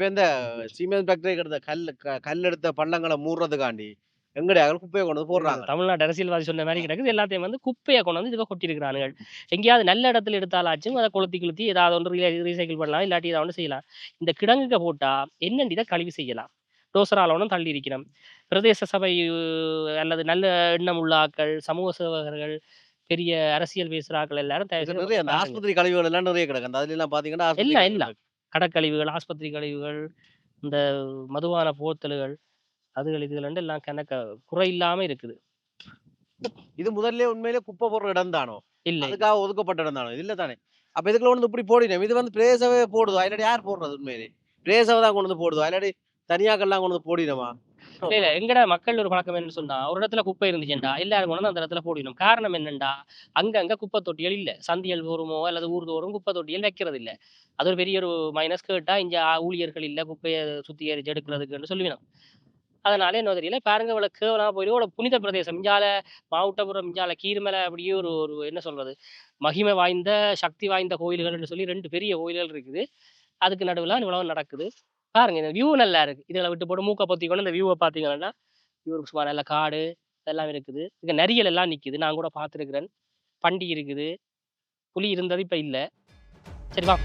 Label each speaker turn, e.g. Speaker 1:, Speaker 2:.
Speaker 1: இப்ப இந்த cement factory எடுத்த கல் எடுத்த பள்ளங்கள மூடுறதுக்காண்டி எங்கடையாவது குப்பைய கொண்டு வந்து போடுறாங்க.
Speaker 2: தமிழ்நாடு அரசியல்வாதி சொன்ன மாரி கிடக்குது. எல்லாத்தையும் வந்து குப்பைய கொண்டு வந்து இதுல கொட்டியிருக்கிறானுகள். எங்கேயாவது நல்ல இடத்துல எடுத்தாலாச்சும் அத கொளுத்தி கிளுத்தி ஏதாவது ஒன்று ரீசைக்கிள் பண்ணலாம். இல்லாட்டி ஏதாவது ஒண்ணு செய்யலாம். இந்த கிடங்குக்கு போட்டா என்னண்டு இத கழுவி செய்யலாம். டோசரால ஒண்ணும் தள்ளி இருக்கணும். பிரதேச சபை அல்லது நல்ல எண்ணம் உள்ள ஆக்கள், சமூக சேவகர்கள், பெரிய அரசியல் பேசுற ஆக்கள் எல்லாரும் தயவு
Speaker 1: இது
Speaker 2: செய்து
Speaker 1: நிறைய
Speaker 2: கொஞ்சம்
Speaker 1: அந்த
Speaker 2: பாருங்க.
Speaker 1: ஆஸ்பத்திரி கழிவுகள் எல்லாம் நிறைய கிடக்கு. அந்த அதுலலாம் பார்த்தீங்கன்னா, ஆஸ்பத்திரி
Speaker 2: எல்லாம்
Speaker 1: கழிவுகள்
Speaker 2: எல்லாம்.
Speaker 1: இருக்கு.
Speaker 2: கடற்கழிவுகள், ஆஸ்பத்திரி கழிவுகள், இந்த மதுபான போத்தல்கள், அதுகள் இதுகள்ண்டு எல்லாம் குறை இல்லாம இருக்குது.
Speaker 1: இது முதல்லயே உண்மையிலே குப்பை போடுற இடம் தானோ?
Speaker 2: இல்ல, இல்ல.
Speaker 1: அதுக்காக ஒதுக்கப்பட்ட இடம் தானோ? இது இல்ல தானே? அப்ப இதுக்குள்ள கொண்டு வந்து இப்படி போடினோம். இது வந்து பிரதேசவே போடுதா? இல்லாட்டி யார் போடுறது உண்மையிலே? பிரதேசவ தான் கொண்டு வந்து போடுதா? இல்லாட்டி தனியாக்கள்லாம் கொண்டு வந்து போடினோமா?
Speaker 2: இல்ல, இல்ல. எங்கட மக்கள் ஒரு பழக்கம் என்னன்னு சொன்னா, ஒரு இடத்துல குப்பை இருந்துச்சுன்டா, எல்லாரும் கொண்டு வந்து அந்த இடத்துல போடினோம். காரணம் என்னன்டா, அங்கங்க குப்பை தொட்டிகள் இல்ல. சந்தியல் தோறுமோ அல்லது ஊர்தோறும் குப்பை தொட்டிகள் வைக்கிறது இல்ல. அது ஒரு பெரிய ஒரு மைனஸ். கேட்டா இங்க ஊழியர்கள் இல்ல, குப்பைய சுத்திகரிச்சு எடுக்கிறதுக்குன்னு சொல்லுவினோம். அதனால என்ன தெரியல. பாருங்க இவ்வளவு கேவலமா போயிடும். இவ்வளவு புனித பிரதேசம். இஞ்சால மாவட்டபுரம், இஞ்சால கீரிமலை அப்படியே ஒரு ஒரு என்ன சொல்றது? மகிமை வாய்ந்த, சக்தி வாய்ந்த கோயில்கள்னு சொல்லி 2 பெரிய கோயில்கள் இருக்குது. அதுக்கு நடுவுல இவ்வளவு நடக்குது. பாருங்க இந்த வியூ நல்லா இருக்கு. இதுல விட்டு போட்டு மூக்க பொத்திக்கொண்டு இந்த வியூவ பார்த்தீங்கன்னா, வியூ சும்மா நல்ல காடு இதெல்லாம் இருக்குது. இங்க நரியல் எல்லாம் நிக்குது. நான் கூட பார்த்துருக்கிறேன். பண்டி இருக்குது. புலி இருந்தது இப்ப இல்ல. சரி வா.